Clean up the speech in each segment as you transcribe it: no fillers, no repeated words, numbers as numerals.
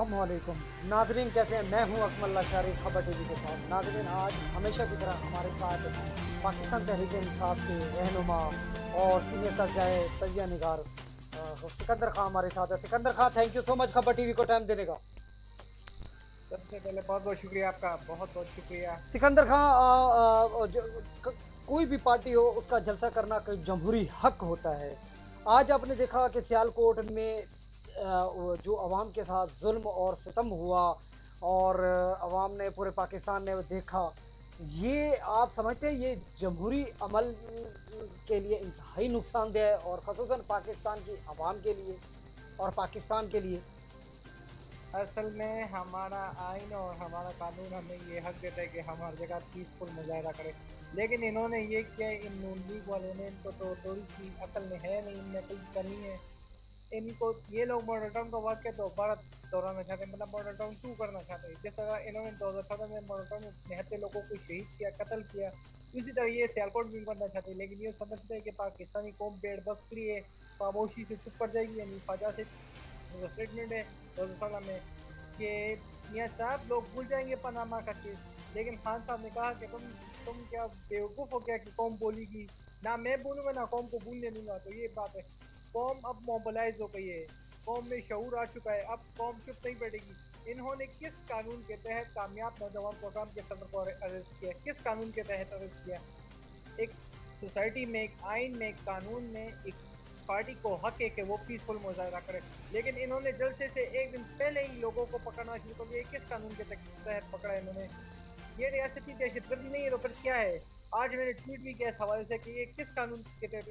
अस्सलामुअलैकुम नाजरीन, कैसे हैं? मैं हूं अकमल शारी खबर टीवी के साथ। नाजरीन, आज हमेशा की तरह हमारे साथ पाकिस्तान तहरीक इंसाफ के रहनुमा और सीनियर सरजाए तजिया निगार सिकंदर खां हमारे साथ है। सिकंदर खां, थैंक यू सो मच खबर टीवी को टाइम देने का। सबसे पहले बहुत बहुत शुक्रिया आपका, बहुत बहुत शुक्रिया। सिकंदर खां, कोई भी पार्टी हो उसका जलसा करना कोई जमहूरी हक होता है। आज आपने देखा कि सियालकोट में जो अवाम के साथ जुल्म और सितम हुआ और अवाम ने, पूरे पाकिस्तान ने देखा। ये आप समझते हैं ये जमहूरी अमल के लिए इंतहाई नुकसानदेह है, और ख़ुसूसन पाकिस्तान की अवाम के लिए और पाकिस्तान के लिए। असल में हमारा आइन और हमारा कानून हमें ये हक देता है कि हम हर जगह पीसफुल मुजाहरा करें, लेकिन इन्होंने ये किया, इन नून लीग वालों ने, इनको तो थोड़ी सी अकल में है नहीं, इनमें कोई कमी है। इनको ये लोग मॉडल टाउन का वाक्य दोबारा दोहराना चाहते हैं, मतलब मॉडल टाउन 2 करना चाहते हैं। जिस तरह इन्होंने 2014 में मॉडल टाउन में 73 लोगों को शहीद किया, कत्ल किया, इसी तरह ये सियालकोट भी करना चाहते हैं। लेकिन ये समझते हैं कि पाकिस्तानी कौम पेड़ बकरी है, खामोशी से चुप कर जाएगी। यानी ख्वाजा से स्टेटमेंट है 2016 में कि मियाँ साहब लोग भूल जाएंगे पनामा का केस। लेकिन खान साहब ने कहा कि तुम क्या बेवकूफ़ हो क्या कि कौम बोलेगी? ना मैं बोलूँगा ना कौम को भूलने दूंगा। तो ये बात है, कौम अब मोबिलाइज हो गई है, कौम में शऊर आ चुका है, अब कौम चुप नहीं बैठेगी। इन्होंने किस कानून के तहत कामयाब नौजवान प्रोग्राम के सदर को अरेस्ट किया? किस कानून के तहत अरेस्ट किया? एक सोसाइटी में, एक आइन में, एक कानून में एक पार्टी को हक है कि वो पीसफुल मुजाहरा करे, लेकिन इन्होंने जलसे से एक दिन पहले ही लोगों को पकड़ना शुरू कर दिया। किस कानून के तहत पकड़ा है इन्होंने? ये रियासती दहशतगर्दी नहीं है तो फिर क्या है? आज मैंने ट्वीट भी किया इस हवाले से कि ये किस कानून के तहत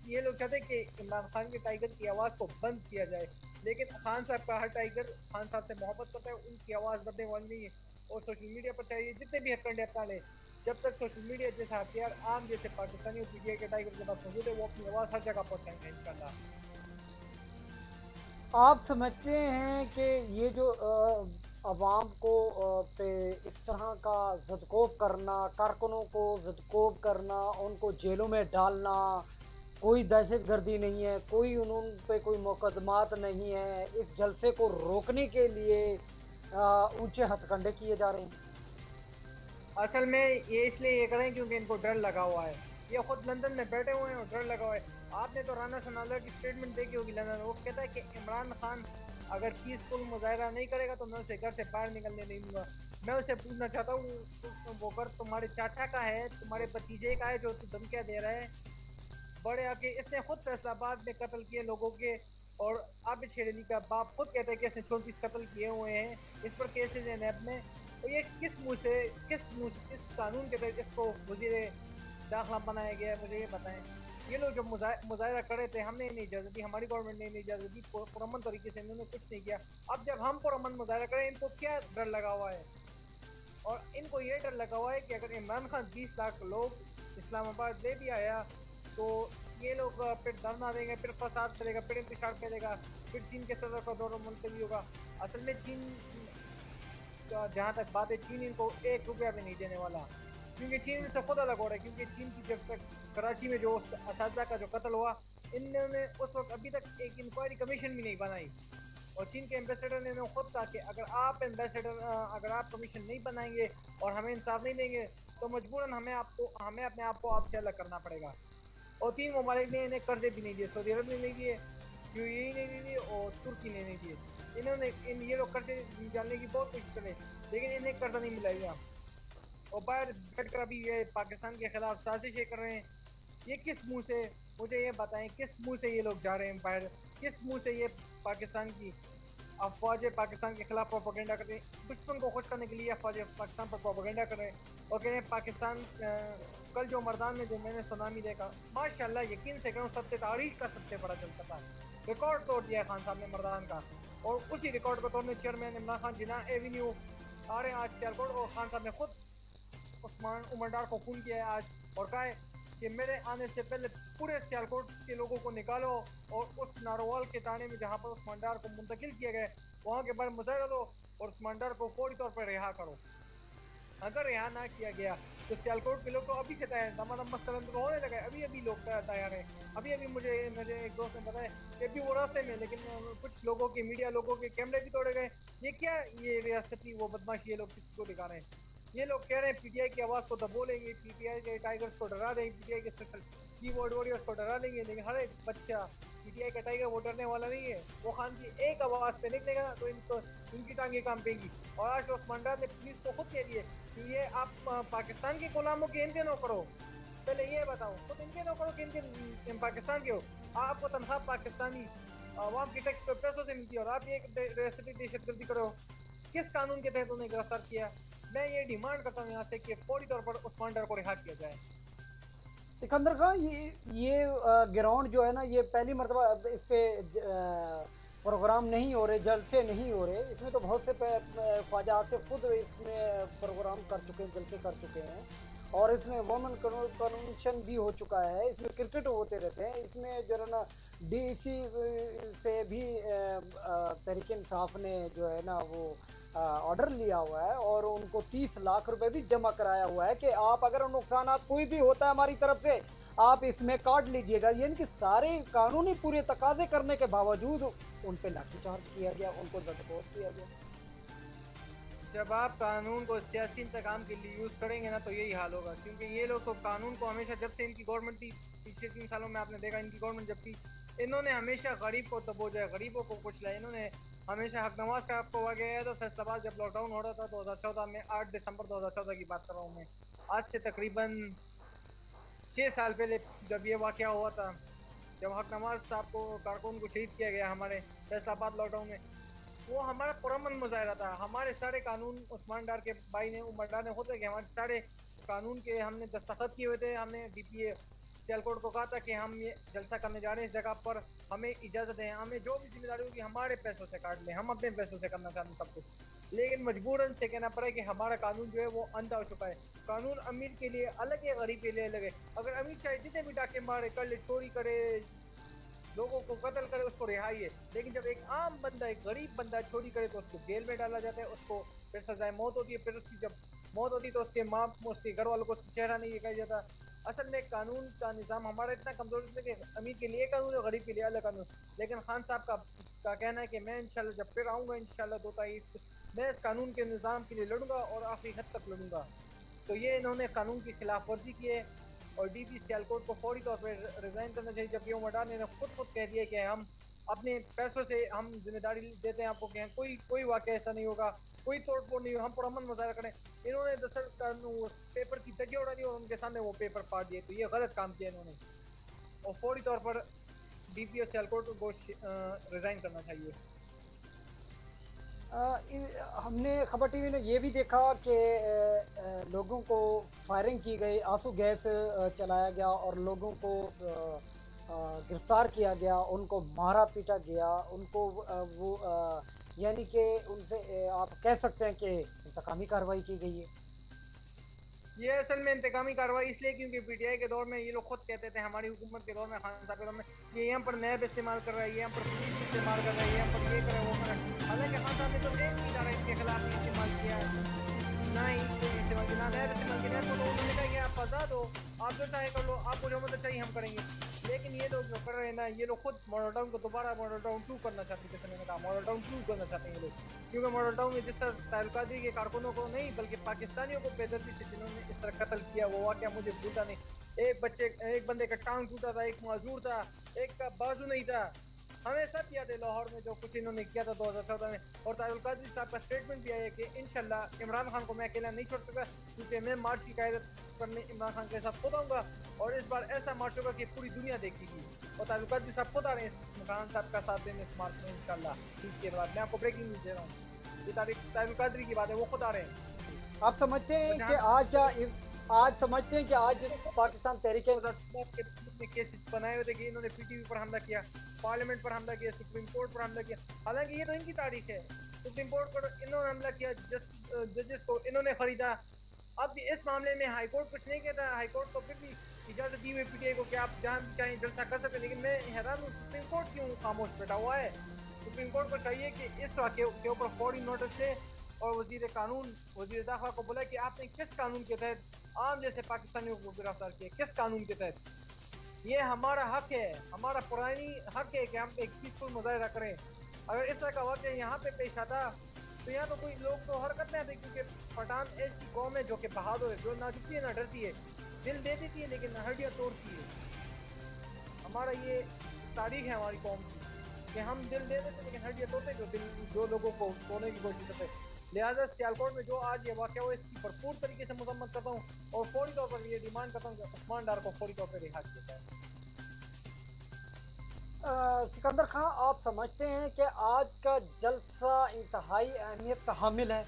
ये लोग चाहते हैं कि इमरान खान के टाइगर की आवाज़ को बंद किया जाए, लेकिन खान साहब का हर टाइगर खान साहब से मोहब्बत करता है, उनकी आवाज़ बदलने वाली नहीं है। और सोशल मीडिया पर चाहिए जितने भी हथकंडे अपना ले, जब तक सोशल मीडिया जैसे हथियार आम जैसे पाकिस्तानी और पीटीआई के टाइगर के पास मौजूद है, वो अपनी आवाज़ हर जगह पहुँचाएंगे इंशाल्लाह। आप समझते हैं कि ये जो अवाम को पे इस तरह का ज़दकोब करना, कारकुनों को ज़दकोब करना, उनको जेलों में डालना, कोई दहशतगर्दी नहीं है, कोई उन पे कोई मुकदमात नहीं है, इस जलसे को रोकने के लिए ऊंचे हथकंडे किए जा रहे हैं? असल में ये इसलिए ये करें क्योंकि इनको डर लगा हुआ है। ये खुद लंदन में बैठे हुए हैं और डर लगा हुआ है। आपने तो राना सनाउल्लाह की स्टेटमेंट देखी होगी लंदन में, वो कहता है कि इमरान खान अगर पीसफुल मुजाहरा नहीं करेगा तो मैं उसे घर से बाहर निकलने नहीं दूंगा। मैं उसे पूछना चाहता हूँ, वो घर तुम्हारे चाचा का है, तुम्हारे भतीजे का है जो तू धमकियाँ दे रहा है? बड़े आके इसने खुद फैसलाबाद में कत्ल किए लोगों के, और आबिद शेर अली का बाप खुद कहता है कि इसने 34 कत्ल किए हुए हैं, इस पर केसेज हैं नैब में। तो ये किस कानून के तहत इसको वजीर दाखिला बनाया गया है? मुझे ये बताएं। ये लोग जब मुजाहरा कर रहे थे, हमने नहीं इजाज़त दी, हमारी गवर्नमेंट ने नहीं इजाज़त दी, पुरअमन तरीके से इन्होंने कुछ नहीं किया। अब जब हम पुरअमन मुजाहरा करें, इनको क्या डर लगा हुआ है? और इनको ये डर लगा हुआ है कि अगर इमरान खान 20 लाख लोग इस्लामाबाद ले भी आया तो ये लोग फिर धरना देंगे, फिर फसाद करेगा, फिर इंतशार करेगा, फिर चीन के सदर का दौरा मुलतवी होगा। असल में चीन, जहाँ तक बात है, चीन इनको 1 रुपया भी नहीं देने वाला, क्योंकि चीन इनसे खुद अलग हो रहा है। क्योंकि चीन की जब तक कराची में जो असातिज़ा का जो कत्ल हुआ, इन्होंने उस वक्त अभी तक एक इंक्वायरी कमीशन भी नहीं बनाई। और चीन के एम्बेसडर ने खुद कहा कि अगर आप कमीशन नहीं बनाएंगे और हमें इंसाफ नहीं देंगे तो मजबूरन हमें अपने आप को आपसे अलग करना पड़ेगा। और 3 ममालिक ने इन्हें कर्जे भी नहीं दिए, सऊदी अरब ने नहीं दिए, यूएई ने नहीं दिए और तुर्की ने नहीं दिए। इन्होंने ये लोग कर्जे निकालने की बहुत कोशिश करें, लेकिन इन्हें कर्जा नहीं मिला। और बाहर बैठ कर अभी ये पाकिस्तान के खिलाफ साजिशें कर रहे हैं। ये किस मुंह से, मुझे ये बताएं, किस मुंह से ये लोग जा रहे हैं बाहर? किस मुंह से ये पाकिस्तान की अफवाजें पाकिस्तान के खिलाफ प्रोपेगेंडा कर रहे हैं? दुश्मन को खुश करने के लिए अफवाजें पाकिस्तान पर प्रोपेगेंडा कर रहे हैं और कह रहे हैं पाकिस्तान कल जो मर्दान में जो मैंने सुनामी देखा, माशाल्लाह यकीन से कहूँ सबसे तारीख का सबसे बड़ा जलसा था। रिकॉर्ड तोड़ दिया खान साहब ने मर्दान का, और उसी रिकॉर्ड को तोड़ने चेयरमैन इमरान खान जिना एवेन्यू आ रहे हैं आज सियालकोट, और खान साहब ने खुद उस्मान उमर डार को फ़ोन किया है आज और कहा है कि मेरे आने से पहले पूरे सियालकोट के लोगों को निकालो और उस नारोवाल के थाने में जहां पर उस्मान डार को मुंतकिल किया गया वहां के बारे में मुजाहरा दो और उस्मान डार को फौरी तौर पर रिहा करो। अगर रिहा ना किया गया तो सियालकोट के लोग तो अभी से तैयार, दमादम मसलन तो होने लगा है, अभी अभी लोग तैयार हैं। अभी अभी मुझे मुझे एक दोस्त ने बताया कि अभी वो रास्ते में, लेकिन कुछ लोगों के, मीडिया लोगों के कैमरे भी तोड़े गए। ये क्या, ये रियासती वो बदमाशी ये लोग किसको दिखा रहे हैं? ये लोग कह रहे हैं पीटीआई की आवाज़ को दबोलेंगे, पीटीआई के टाइगर्स को डरा देंगे, पीटीआई के स्पेशल कीबोर्ड वॉरियर्स को डरा देंगे, लेकिन हर एक बच्चा पीटीआई का टाइगर वो डरने वाला नहीं है। वो खान की एक आवाज़ पे निकलेगा तो इनको, इनकी टांगे कांपेंगी। और आज उस्मान डार ने पुलिस को खुद कह दिए कि ये आप पाकिस्तान के गुलामों के इनके नौकर हो। पहले ये बताओ, खुद इनके नौकर हो कि इनके पाकिस्तान के हो? आपको तनख्वाह पाकिस्तानी आवाम के टैक्स पैसों से मिलती है और आप ये रियासती दहशतगर्दी करो। किस कानून के तहत उन्हें गिरफ्तार किया? मैं ये डिमांड करता हूँ यहाँ से कि फौरी तौर पर उस्मान डार को रिहा किया जाए। सिकंदर खान, ये ग्राउंड जो है ना, ये पहली मरतबा इस पे प्रोग्राम नहीं हो रहे, जलसे नहीं हो रहे। इसमें तो बहुत से ख्वाजा आसिफ खुद इसमें प्रोग्राम कर चुके हैं, जलसे कर चुके हैं, और इसमें वोमेन कन्वेंशन भी हो चुका है। इसमें क्रिकेट होते रहते हैं। इसमें जो है ना डीसी से भी तहरीक इंसाफ ने जो है ना वो ऑर्डर लिया हुआ है और उनको 30 लाख रुपए भी जमा कराया हुआ है कि आप अगर नुकसान कोई भी होता है हमारी तरफ से, आप इसमें काट लीजिएगा। यानी कि सारे कानूनी पूरे तकाजे करने के बावजूद उन पे लाठीचार्ज किया गया, उनको दबोच किया गया। जब आप कानून को सियासी इंतकाम के लिए यूज़ करेंगे ना तो यही हाल होगा, क्योंकि ये लोग तो कानून को हमेशा, जब से इनकी गवर्नमेंट थी पिछले 3 सालों में आपने देखा, इनकी गवर्नमेंट जब थी, इन्होंने हमेशा गरीब को दबोचा, गरीबों को कुचला। इन्होंने हमेशा हक नवाज का आपको वाक़या है तो फैसलाबाद जब लॉकडाउन हो रहा था 2014 में, 8 दिसंबर 2014 की बात कर रहा हूँ मैं, आज से तकरीबन 6 साल पहले जब ये वाक़या हुआ था, जब हक नवाज साहब को, कारकुन को शहीद किया गया हमारे फैसलाबाद लॉकडाउन में, वो हमारा पुरअमन मुजाहरा था। हमारे सारे कानून उस्मान डार के भाई ने, उमर डार ने खुद कि हमारे सारे कानून के हमने दस्तखत किए हुए थे। हमने डीपीए सियालकोट को कहा था कि हम ये जलसा करने जा रहे हैं इस जगह पर, हमें इजाज़त दें, हमें जो भी जिम्मेदारी होगी हमारे पैसों से काट लें, हम अपने पैसों से करना चाहते हैं सब कुछ। लेकिन मजबूरन से कहना पड़ा कि हमारा कानून जो है वो अंधा हो चुका है। कानून अमीर के लिए अलग है, गरीब के लिए अलग है। अगर अमीर चाहे जितने भी डाके मारे, कर ले, चोरी करे, लोगों को कत्ल करे, उसको रिहाई है। लेकिन जब एक आम बंदा, एक गरीब बंदा चोरी करे तो उसको जेल में डाला जाता है, उसको फिर सजाए मौत होती है। फिर उसकी जब मौत होती है तो उसके माँ, उसके घर वालों को चेहरा नहीं दिखाया जाता। असल में कानून का निज़ाम हमारा इतना कमज़ोर है कि अमीर के लिए कानून है, गरीब के लिए अलग कानून। लेकिन खान साहब का कहना है कि मैं इंशाल्लाह जब फिर आऊँगा, इंशाल्लाह 2 तारीख, मैं इस कानून के निज़ाम के लिए लड़ूंगा और आखिरी हद तक लड़ूंगा। तो ये इन्होंने कानून की खिलाफ वर्जी की है और डीपी सियालकोट को फौरी तौर पर रिज़ाइन करना चाहिए। जबकि उमर डार ने खुद कह दिया कि हम अपने पैसों से हम जिम्मेदारी देते हैं आपको कि कोई वाक़या ऐसा नहीं होगा, कोई तोड़ फोड़ नहीं होगा, हम पुरअमन मुजाहरा करें। इन्होंने दरअसल पेपर की तजिया उड़ा दी और उनके सामने वो पेपर फाड़ दिए। तो ये गलत काम किया इन्होंने और फौरी तौर पर डीपी सियालकोट को रिज़ाइन करना चाहिए। हमने खबर टीवी ने ये भी देखा कि लोगों को फायरिंग की गई, आंसू गैस चलाया गया और लोगों को गिरफ्तार किया गया, उनको मारा पीटा गया, उनको यानी कि उनसे आप कह सकते हैं कि इंतकामी कार्रवाई की गई है। ये असल में इंतकामी कार्रवाई इसलिए क्योंकि पीटीआई के दौर में ये लोग खुद कहते थे, हमारी हुकूमत के दौर में, खान साहब के दौर में, ये यहाँ पर नैब इस्तेमाल कर रहा है, ये यहाँ पर पुलिस इस्तेमाल कर रहा है, यहाँ पर ये करे वो करे। हालांकि खान साहब ने तो एक भी इदारा इसके खिलाफ नहीं इस्तेमाल किया है, ना ही इस्तेमाल किया, ना नैब इस्तेमाल किया। नैब को तो उन्होंने कहा कि आप आज़ाद हो, आप जो चाहे कर लो, आपको जो मदद चाहिए हम करेंगे। लेकिन ये लोग जो कर रहे हैं ना, ये लोग खुद मॉडल टाउन को दोबारा मॉडल टाउन 2 करना चाहते हैं। जैसे मैंने कहा, मॉडल टाउन 2 करना चाहते हैं ये लोग, क्योंकि मॉडल टाउन में जिस तरह तारुल कादरी के कारकुनों को नहीं बल्कि पाकिस्तानियों को बेदर्दी से जिन्होंने इस तरह कत्ल किया, वो वाक़या मुझे भूलता नहीं। एक बंदे का टांग टूटा था, एक माजूर था, एक का बाजू नहीं था। हमें सब याद है लाहौर में जो कुछ इन्होंने किया था 2014 में। और तारुल कादरी साहब का स्टेटमेंट भी आया कि इंशाल्लाह इमरान खान को मैं अकेला नहीं छोड़ सकता, क्योंकि मैं मार्च की कायदत करने इमरान खान के साथ खुद आऊँगा और इस बार ऐसा मार्च होगा कि पूरी दुनिया देखेगी। और तारुल कादरी साहब खुद आ रहे हैं इमरान साहब का साथ देने इस मार्च में इंशाल्लाह। इसके बाद मैं आपको ब्रेकिंग न्यूज़ दे रहा हूँ, ये तारुल कादरी की बात है, वो खुद आ रहे हैं। आप समझते हैं कि आज समझते हैं कि आज पाकिस्तान तहरीक के केसेस बनाए हुए थे कि इन्होंने पीटीवी पर हमला किया, पार्लियामेंट पर हमला किया, सुप्रीम कोर्ट पर हमला किया। हालांकि ये तो इनकी तारीख है, सुप्रीम कोर्ट पर इन्होंने हमला किया, जजेस को इन्होंने खरीदा। अब इस मामले में हाई कोर्ट कुछ नहीं कहता, हाई कोर्ट को फिर भी इजाज़त दी हुई पीटीआई को कि आप जहाँ भी चाहें जलसा कर सकते। लेकिन मैं हैरान हूँ, सुप्रीम कोर्ट क्यों खामोश बैठा हुआ है? सुप्रीम कोर्ट को चाहिए कि इस वाक़े के ऊपर फौरी नोटिस ले और वजीर कानून वजीर दाखिला को बोला कि आपने किस कानून के तहत आम जैसे पाकिस्तानियों को गिरफ्तार किया, किस कानून के तहत? ये हमारा हक है, हमारा पुरानी हक है कि हम एक पीसफुल मुजाहरा करें। अगर इस तरह का वाक़या यहाँ पे पेश आता तो यहाँ तो कोई लोग तो हरकत नहीं आते, क्योंकि पठान ऐसी कौम है जो कि बहादुर है, जो ना झुकती है ना डरती है, दिल दे देती है लेकिन हड्डियाँ तोड़ती है। हमारा ये तारीख है हमारी कौम की कि हम दिल दे देते लेकिन हड्डियाँ तोड़ते, जो लोगों को तोड़ने की कोशिश करते हैं। लिहाजा सियालकोट में जो आज ये वाक़या हुआ इसकी भरपूर तरीके से मजम्मत करता हूँ और फौरी तौर पर ये डिमांड करता हूँ कि उस्मान डार को फौरी तौर पर रिहा किया जाए। सिकंदर खां, आप समझते हैं कि आज का जलसा इंतहाई अहमियत का हामिल है?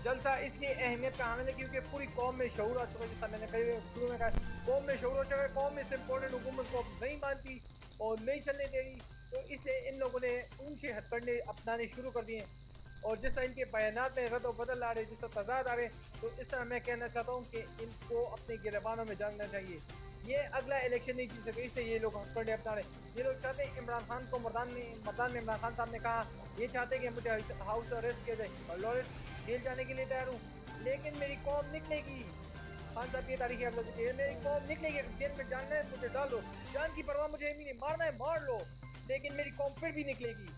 जलसा इसलिए अहमियत का हामिल है क्योंकि पूरी कौम में शऊर आ चुका है। जैसा मैंने कई शुरू में कहा, कौम में शऊर हो चुका है, कौम इस इम्पोर्टेंट हुकूमत को नहीं मानती और नहीं चलने दे रही, तो इसलिए इन लोगों ने ऊंचे हथकंडे अपनाने शुरू कर दिए। और जिस तरह इनके बयानात में रद्द बदल आ रहे, जिस तरह तजाद आ रहे, तो इस तरह मैं कहना चाहता हूँ कि इनको अपने गिरबानों में जानना चाहिए। ये अगला इलेक्शन नहीं जीत सके, इसलिए ये लोग हथकंडे अपना रहे। ये लोग चाहते हैं इमरान खान को मतदान में इमरान खान साहब ने कहा ये चाहते हैं कि मुझे हाउस अरेस्ट किया जाए और लॉरेंस जेल जाने के लिए तैयार हूँ, लेकिन मेरी कौम निकलेगी। खान साहब की तारीख है, मेरी कौम निकलेगी, जेल में जानना है मुझे डालो, जान की परवाह मुझे नहीं, मारना है मार लो, लेकिन मेरी कौम फिर भी निकलेगी,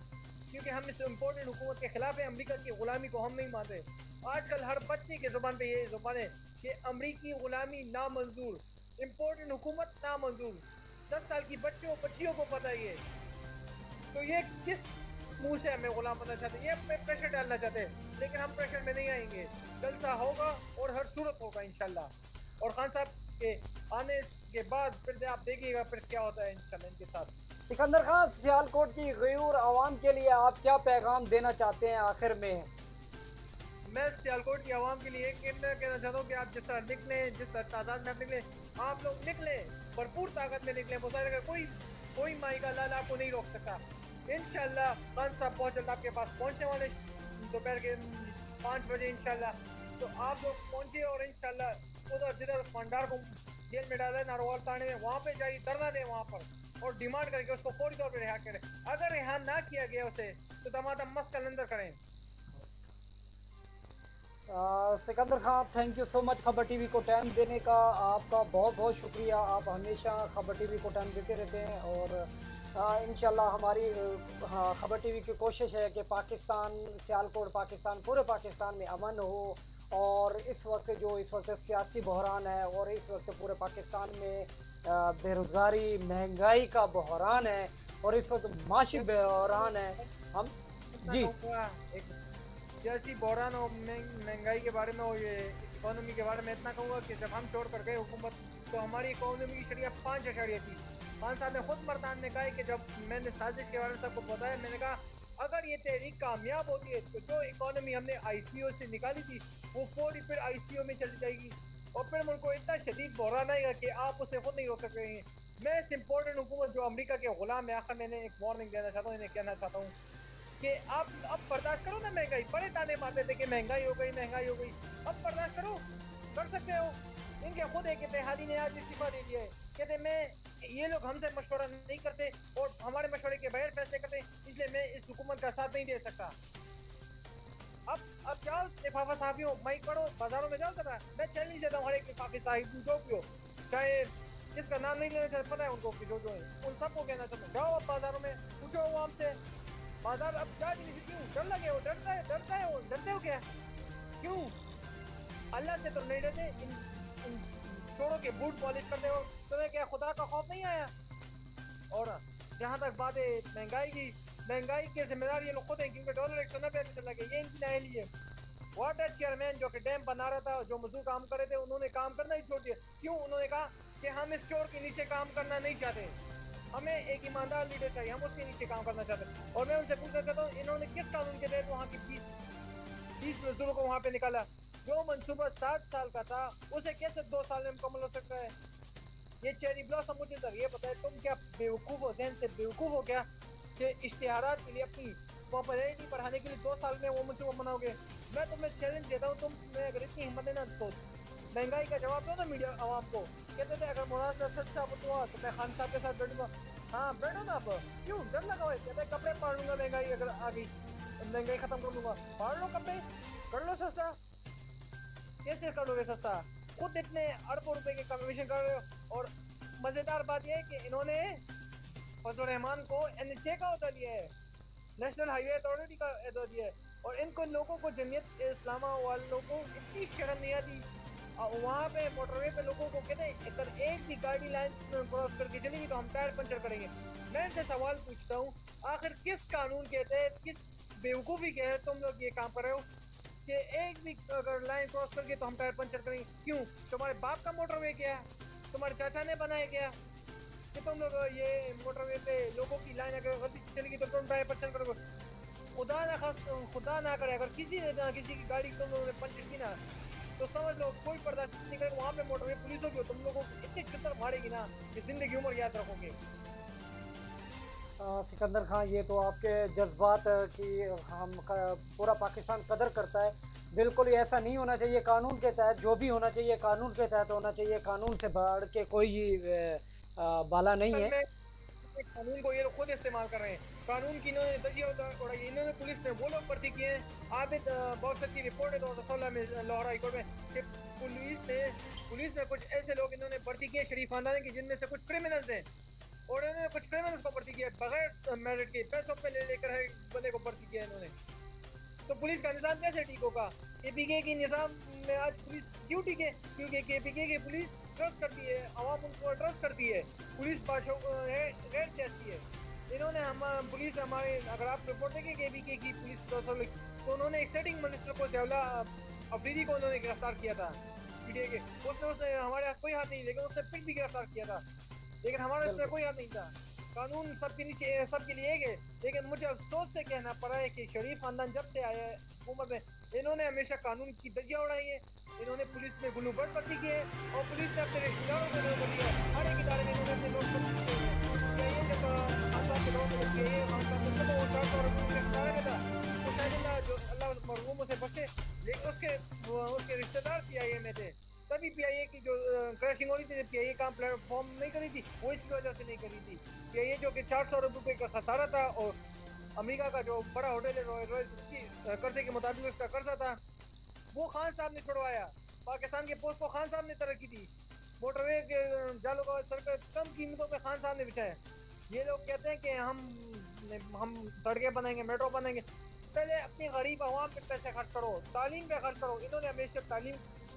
क्योंकि हम इस इम्पोर्टेंट हुकूमत के खिलाफ है। अमेरिका की गुलामी को हम नहीं मानते। आजकल हर बच्चे के जुबान पे ये जुबान है कि अमेरिकी गुलामी नामंजूर, इम्पोर्टेंट हुकूमत नामंजूर। 10 साल की बच्चियों को पता है ये, तो ये किस मुंह से हमें गुलाम बनना चाहते हैं, ये प्रेशर डालना चाहते हैं, लेकिन हम प्रेशर में नहीं आएंगे। जलसा होगा और हर सूरत होगा इंशाल्लाह। और खान साहब के आने के बाद फिर आप देखिएगा फिर क्या होता है इंशाल्लाह इनके साथ। सिकंदर खां, सियालकोट की गयूर आवाम के लिए आप क्या पैगाम देना चाहते हैं आखिर में? मैं सियालकोट की आवाम के लिए कहना चाहता हूँ कि आप जिस तरह निकले, जिस तरह तादाद में आप निकले, आप लोग निकले, भरपूर ताकत में निकले। मुजाहिरा का कोई माई का लाल आपको नहीं रोक सकता। इंशाल्लाह खान साहब बहुत जल्द आपके पास पहुँचने वाले, दोपहर के 5 बजे इंशाल्लाह। तो आप लोग पहुँचे और इंशाल्लाह उधर जिधर फंडार को जेल में डाला है नारोवाल थाने में, वहाँ पे जाइए, धरना दें वहाँ पर और डिमांड करके उसको फौरी तौर पर रिहा करें। अगर रिहा ना किया गया उसे तो दमादम मस्त कलंदर करें। सिकंदर खां, थैंक यू सो मच खबर टीवी को टाइम देने का। आपका बहुत बहुत शुक्रिया। आप हमेशा खबर टीवी को टाइम देते रहते हैं और इंशाल्लाह हमारी खबर टीवी की कोशिश है कि पाकिस्तान, सियालकोट पाकिस्तान, पूरे पाकिस्तान में अमन हो। और इस वक्त सियासी बहरान है और इस वक्त पूरे पाकिस्तान में बेरोज़गारी, महंगाई का बहरान है और इस वक्त माशी बहरान है। हम जी सियासी बहरान और महंगाई के बारे में और ये इकोनॉमी के बारे में इतना कहूँगा कि जब हम छोड़ कर गए हुकूमत तो हमारी इकोनॉमी की शरिया 5 अशारिया थी। खान साहब ने खुद मरदान ने कहा है कि जब मैंने साजिश के बारे में सबको बताया, मैंने कहा अगर ये तहरीक कामयाब होती है तो जो इकोनॉमी हमने ICO से निकाली थी वो फौरी फिर ICO में चली जाएगी और फिर मुल्क को इतना शदीद बहरान आएगा कि आप उसे खुद नहीं रोक सकेंगे। मैं इस इम्पोर्टेंट हुकूमत जो अमेरिका के गुलाम है, आखिर मैंने एक वार्निंग देना चाहता हूँ, इन्हें कहना चाहता हूँ कि आप अब बर्दाश्त करो ना महंगाई। बड़े ताने मारते थे कि महंगाई हो गई, अब बर्दाश्त करो, कर सकते हो। इनके खुद एक इत्तेहादी ने आज इस्तीफा दे दिया है, कहते मैं ये लोग हमसे मशवरा नहीं करते और हमारे मशवरे के बगैर फैसले करते, इसलिए मैं इस हुकूमत का साथ नहीं दे सकता। अब जाओ लिफाफा साहबियों, माइक पढ़ो, बाजारों में जाओ जरा। मैं चैलेंज देता हूँ हर एक लिफाफे साहिब जो भी हो, चाहे जिसका नाम नहीं लेना चाहते, पता है उनको कि जो है उन सबको कहना चाहता हूँ, जाओ अब बाजारों में पूछो आवाम से, बाजार अब जा नहीं, क्यों डर लगे हो? डरते हो क्या? क्यों? अल्लाह से तो नहीं डरते, इन चोरों के बूट पॉलिश करते हो, तुम्हें क्या खुदा का खौफ नहीं आया? और जहाँ तक बात है महंगाई के जिम्मेदार ये लोग खुद हैं, क्योंकि डॉलर 190 पे चला गया, ये इनकी नाहली है। वाटर चेयरमैन जो कि डैम बना रहा था, जो मजदूर काम कर रहे थे, उन्होंने काम करना ही छोड़ दिया। क्यों? उन्होंने कहा कि हम इस चोर के नीचे काम करना नहीं चाहते, हमें एक ईमानदार लीडर चाहिए, हम उसके नीचे काम करना चाहते हैं। और मैं उनसे पूछना चाहता हूँ, इन्होंने किस कानून के तहत वहाँ की 20 मजदूरों को वहाँ पे निकाला? जो मंसूबा 60 साल का था उसे कैसे 2 साल में मुकम्मल हो सकता है? ये चेरी ब्लॉसम, मुझे तक ये पता है, तुम क्या बेवकूफ़ हो, जहन से बेवकूफ़ हो क्या कि इश्तिहारात के लिए अपनी पॉपुलैरिटी बढ़ाने के लिए 2 साल में वो मंसूबा बनाओगे? मैं तुम्हें चैलेंज देता हूँ, तुम्हें अगर इतनी हिम्मत है ना तो महंगाई का जवाब दो ना मीडिया आवाम को। कहते थे अगर मुनासिब सच साबित हुआ तो मैं खान साहब के साथ बैठूंगा। हाँ बैठो ना, अब क्यों डर लगा हुआ है? कहते कपड़े पहन लूंगा महंगाई अगर आ गई। महंगाई खत्म कर दूंगा। फाड़ लो कपड़े, कर लो सस्ता। कैसे करोगे सस्ता? खुद इतने अरबों रुपए के कमीशन कर रहे हो। और मजेदार बात यह है कि इन्होंने फजल रहमान को NHA का अहदा दिया है, नेशनल हाईवे अथॉरिटी का अहदा दिया है। और इनको लोगों को, जमीयत इस्लामा वालों को इतनी शर्म नहीं आती। वहाँ पे मोटरवे पे लोगों को कहते हैं अगर एक भी गाड़ी लाइन क्रॉस करके चलेगी तो हम टायर पंचर करेंगे। मैं इनसे सवाल पूछता हूँ, आखिर किस कानून के तहत, किस बेवकूफ़ी के तहत तुम लोग ये काम कर रहे हो कि एक भी अगर लाइन क्रॉस करके तो हम टायर पंचर करेंगे? क्यों? तुम्हारे बाप का मोटरवे क्या है? तुम्हारे चाचा ने बनाया क्या कि तुम लोग ये मोटरवे पे लोगों की लाइन अगर गलती से चलेगी तो तुम टायर पंचर करोगे? खुदा ना करे अगर किसी ने ना किसी की गाड़ी तुम लोगों ने पंचर की ना, तो समझ लो कोई बर्दाश्त नहीं करेगा। वहाँ पे मोटरवे पुलिस होगी, तुम लोगों को इतनी चुतर फाड़ेगी ना कि जिंदगी उम्र याद रखोगे। सिकंदर खान, ये तो आपके जज्बात की पूरा पाकिस्तान कदर करता है। बिल्कुल ही ऐसा नहीं होना चाहिए। कानून के तहत जो भी होना चाहिए कानून के तहत होना चाहिए। कानून से बढ़ के कोई बाला नहीं असल है। में कानून को ये लोग खुद इस्तेमाल कर रहे हैं। कानून की इन्होंने धज्जियां उड़ाई। इन्होंने पुलिस ने वो लोग भर्ती किए हैं। आबिद बहुत सच्ची रिपोर्ट है 2016 में लाहौर हाईकोर्ट में कि पुलिस में कुछ ऐसे लोग इन्होंने भर्ती किए शरीफ खानदान की, जिनमें से कुछ क्रिमिनल्स हैं। और इन्होंने कुछ क्रिमिनल्स को भर्ती किया बगैर मेरिट के, पैसों पे ले लेकर है बंदे को भर्ती किया इन्होंने। तो पुलिस का निज़ाम कैसे ठीक होगा? KPK की निज़ाम में आज पुलिस क्यों ठीक है? क्योंकि KPK की पुलिस ट्रस्ट करती है, आवाम उनको ट्रस्ट करती है। पुलिस गैर सियासी है। इन्होंने हम पुलिस हमारे, अगर आप रिपोर्ट देखें KPK की पुलिस तो उन्होंने एक सेटिंग मिनिस्टर को, जवला अफरीदी को उन्होंने गिरफ्तार किया था PTA के। उसने हमारे हाथ कोई हाथ नहीं, लेकिन उसने फिर भी गिरफ्तार किया था, लेकिन हमारे इसमें कोई हाथ नहीं था। कानून सबके नीचे, सबके लिए एक है। लेकिन मुझे अफसोस से कहना पड़ा है कि शरीफ खानदान जब से आया है हुकूमत में, इन्होंने हमेशा कानून की धज्जियां उड़ाई है। इन्होंने पुलिस में गुलूबर्ड भर्ती किए और पुलिस ने अपने रिश्तेदारों को लोग दिया। हर एक इदारे में इन्होंने अपने लोग भर्ती किए हैं। चाहिए जब खानदान के लोगों को चाहिए खानदान के लोगों को 400 में था, तो शायद जो अल्लाह मरहूम से बचे, लेकिन उसके रिश्तेदार CIA में थे। तभी PIA की जो क्रैशिंग हो रही थी, PIA काम प्लेटफॉर्म नहीं करी थी, वो इसकी वजह से नहीं करी थी। PIA जो कि 400 अरब रुपये का खसारा था, और अमेरिका का जो बड़ा होटल है रॉयल, उसकी कर्जे के मुताबिक उसका कर्जा था, वो खान साहब ने छुड़वाया। पाकिस्तान के पोस्ट को खान साहब ने तरक्की दी। मोटरवे के जालों का सड़कें कम कीमतों पे खान साहब ने बिछाया। ये लोग कहते हैं कि हम सड़कें बनाएंगे, मेट्रो बनाएंगे। पहले अपनी गरीब आवाम पे पैसे खर्च करो, तालीम पे खर्च करो। इन्होंने हमेशा तालीम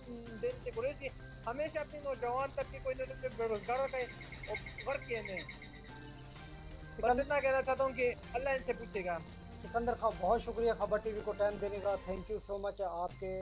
देने से गुरेज की, हमेशा अपने नौजवान तक के कोई न कोई बेरोजगारों का और वर्क किए हैं। बस इतना कहना चाहता हूँ कि अल्लाह इनसे पूछेगा। सिकंदर खान, बहुत शुक्रिया खबर TV को टाइम देने का। Thank you so much. आपके